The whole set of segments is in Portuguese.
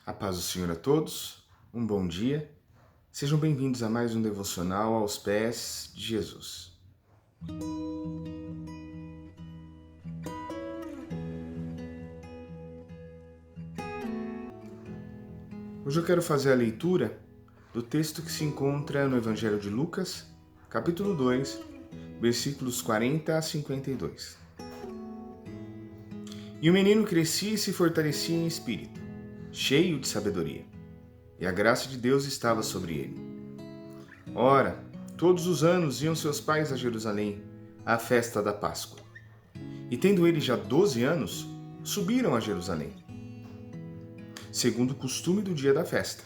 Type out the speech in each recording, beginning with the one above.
A paz do Senhor a todos, um bom dia. Sejam bem-vindos a mais um devocional aos pés de Jesus. Hoje eu quero fazer a leitura do texto que se encontra no Evangelho de Lucas, capítulo 2, versículos 40 a 52. E o menino crescia e se fortalecia em espírito, cheio de sabedoria, e a graça de Deus estava sobre ele. Ora, todos os anos iam seus pais a Jerusalém, à festa da Páscoa. E tendo ele já 12 anos, subiram a Jerusalém, segundo o costume do dia da festa.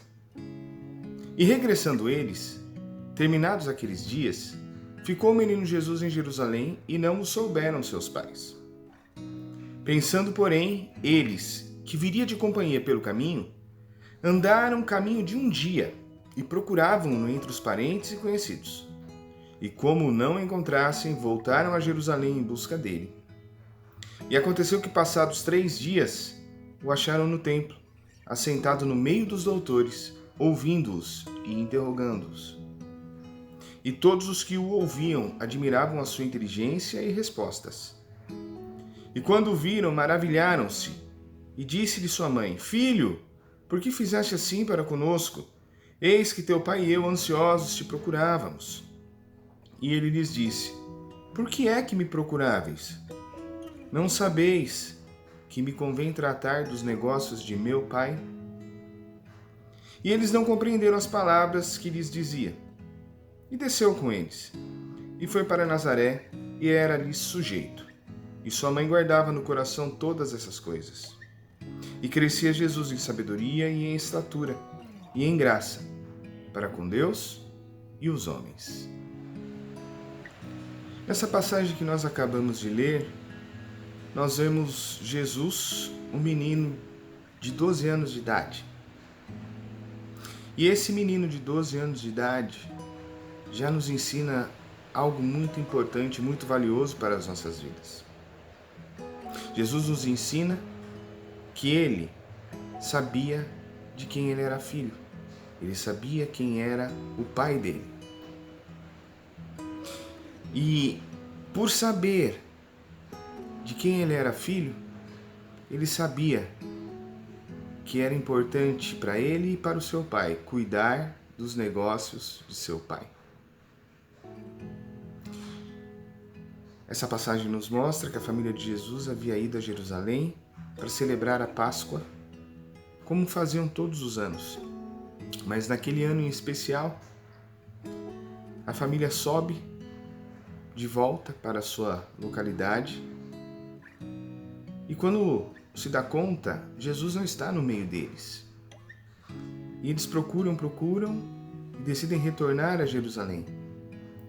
E regressando eles, terminados aqueles dias, ficou o menino Jesus em Jerusalém e não o souberam seus pais. Pensando, porém, eles, que viria de companhia pelo caminho, andaram caminho de um dia e procuravam-no entre os parentes e conhecidos. E como o não encontrassem, voltaram a Jerusalém em busca dele. E aconteceu que, passados 3 dias, o acharam no templo, assentado no meio dos doutores, ouvindo-os e interrogando-os. E todos os que o ouviam admiravam a sua inteligência e respostas. E quando o viram, maravilharam-se, e disse-lhe sua mãe: Filho, por que fizeste assim para conosco? Eis que teu pai e eu, ansiosos, te procurávamos. E ele lhes disse: Por que é que me procuráveis? Não sabeis que me convém tratar dos negócios de meu pai? E eles não compreenderam as palavras que lhes dizia. E desceu com eles, e foi para Nazaré, e era-lhe sujeito. E sua mãe guardava no coração todas essas coisas. E crescia Jesus em sabedoria e em estatura, e em graça, para com Deus e os homens. Nessa passagem que nós acabamos de ler, nós vemos Jesus, um menino de 12 anos de idade. E esse menino de 12 anos de idade já nos ensina algo muito importante, muito valioso para as nossas vidas. Jesus nos ensina que ele sabia de quem ele era filho. Ele sabia quem era o pai dele. E por saber de quem ele era filho, ele sabia que era importante para ele e para o seu pai cuidar dos negócios de seu pai. Essa passagem nos mostra que a família de Jesus havia ido a Jerusalém para celebrar a Páscoa, como faziam todos os anos. Mas naquele ano em especial, a família sobe de volta para a sua localidade e quando se dá conta, Jesus não está no meio deles. E eles procuram e decidem retornar a Jerusalém,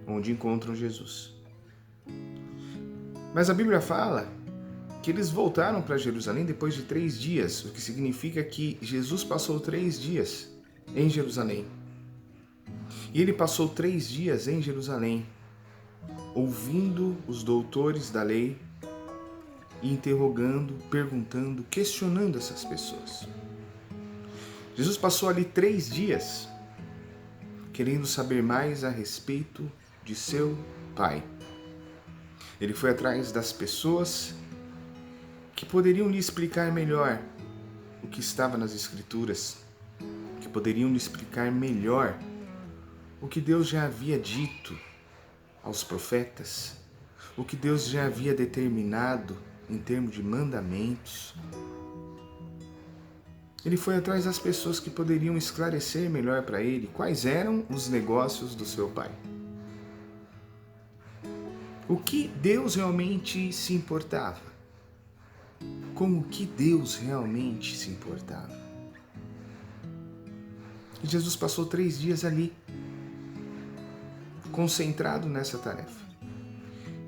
onde encontram Jesus. Mas a Bíblia fala que eles voltaram para Jerusalém depois de 3 dias, o que significa que Jesus passou 3 dias em Jerusalém. E ele passou 3 dias em Jerusalém, ouvindo os doutores da lei, interrogando, perguntando, questionando essas pessoas. Jesus passou ali 3 dias, querendo saber mais a respeito de seu Pai. Ele foi atrás das pessoas que poderiam lhe explicar melhor o que estava nas Escrituras, que poderiam lhe explicar melhor o que Deus já havia dito aos profetas, o que Deus já havia determinado em termos de mandamentos. Ele foi atrás das pessoas que poderiam esclarecer melhor para ele quais eram os negócios do seu pai. O que Deus realmente se importava? Com o que Deus realmente se importava? E Jesus passou 3 dias ali, concentrado nessa tarefa,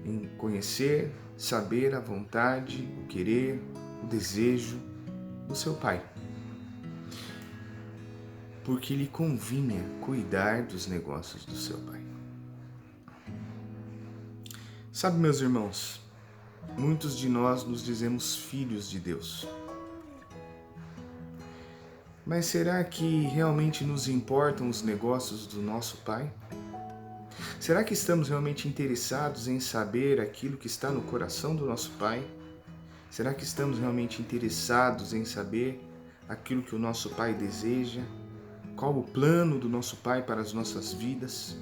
em conhecer, saber a vontade, o querer, o desejo do seu Pai. Porque lhe convinha cuidar dos negócios do seu Pai. Sabe, meus irmãos, muitos de nós nos dizemos filhos de Deus. Mas será que realmente nos importam os negócios do nosso Pai? Será que estamos realmente interessados em saber aquilo que está no coração do nosso Pai? Será que estamos realmente interessados em saber aquilo que o nosso Pai deseja? Qual o plano do nosso Pai para as nossas vidas?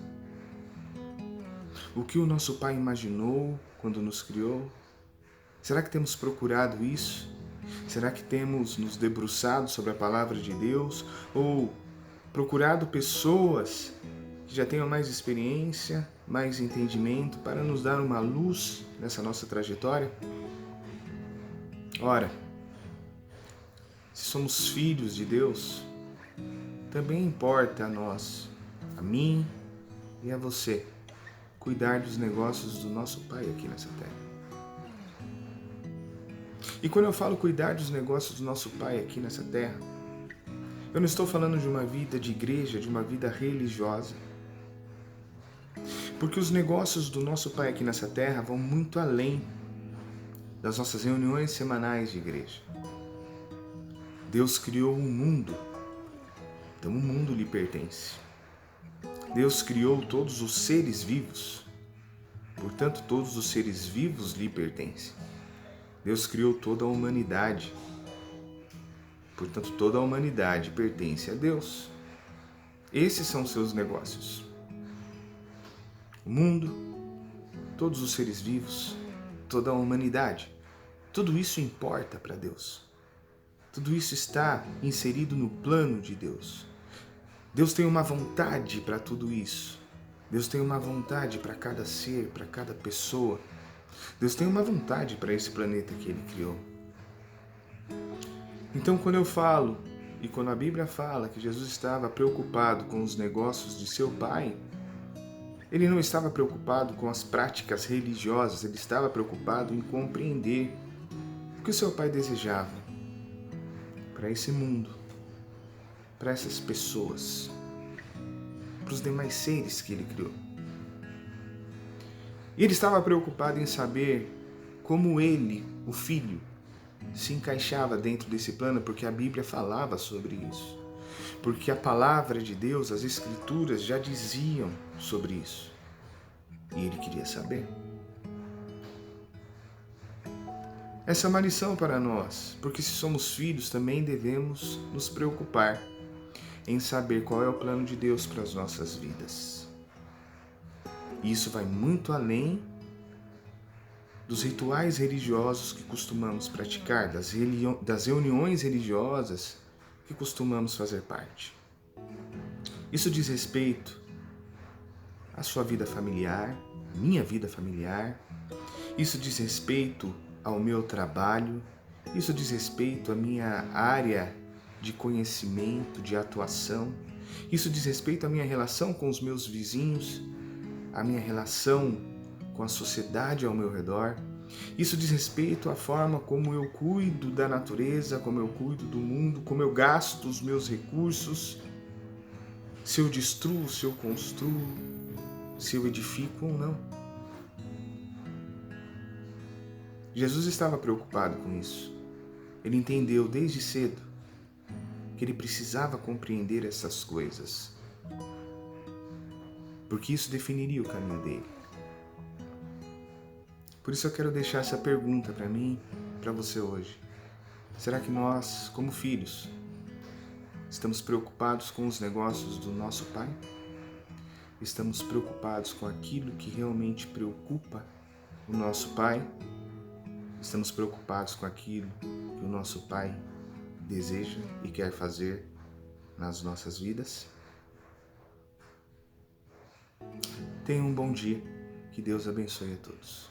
O que o nosso Pai imaginou quando nos criou? Será que temos procurado isso? Será que temos nos debruçado sobre a palavra de Deus ou procurado pessoas que já tenham mais experiência, mais entendimento para nos dar uma luz nessa nossa trajetória? Ora, se somos filhos de Deus, também importa a nós, a mim e a você, cuidar dos negócios do nosso Pai aqui nessa terra. E quando eu falo cuidar dos negócios do nosso Pai aqui nessa terra, eu não estou falando de uma vida de igreja, de uma vida religiosa. Porque os negócios do nosso Pai aqui nessa terra vão muito além das nossas reuniões semanais de igreja. Deus criou um mundo, então o mundo lhe pertence. Deus criou todos os seres vivos, portanto todos os seres vivos lhe pertencem. Deus criou toda a humanidade, portanto toda a humanidade pertence a Deus. Esses são seus negócios. O mundo, todos os seres vivos, toda a humanidade, tudo isso importa para Deus. Tudo isso está inserido no plano de Deus. Deus tem uma vontade para tudo isso. Deus tem uma vontade para cada ser, para cada pessoa. Deus tem uma vontade para esse planeta que Ele criou. Então, quando eu falo, e quando a Bíblia fala que Jesus estava preocupado com os negócios de seu Pai, Ele não estava preocupado com as práticas religiosas, Ele estava preocupado em compreender o que o seu Pai desejava para esse mundo, para essas pessoas, para os demais seres que Ele criou. E Ele estava preocupado em saber como Ele, o Filho, se encaixava dentro desse plano, porque a Bíblia falava sobre isso. Porque a palavra de Deus, as Escrituras já diziam sobre isso. E Ele queria saber. Essa é uma lição para nós, porque se somos filhos também devemos nos preocupar em saber qual é o plano de Deus para as nossas vidas. E isso vai muito além dos rituais religiosos que costumamos praticar, das reuniões religiosas que costumamos fazer parte. Isso diz respeito à sua vida familiar, minha vida familiar. Isso diz respeito ao meu trabalho. Isso diz respeito à minha área de conhecimento, de atuação. Isso diz respeito à minha relação com os meus vizinhos, à minha relação com a sociedade ao meu redor. Isso diz respeito à forma como eu cuido da natureza, como eu cuido do mundo, como eu gasto os meus recursos, se eu destruo, se eu construo, se eu edifico ou não. Jesus estava preocupado com isso. Ele entendeu desde cedo que ele precisava compreender essas coisas, porque isso definiria o caminho dele. Por isso eu quero deixar essa pergunta para mim, para você hoje. Será que nós, como filhos, estamos preocupados com os negócios do nosso Pai? Estamos preocupados com aquilo que realmente preocupa o nosso Pai? Estamos preocupados com aquilo que o nosso Pai deseja e quer fazer nas nossas vidas? Tenha um bom dia. Que Deus abençoe a todos.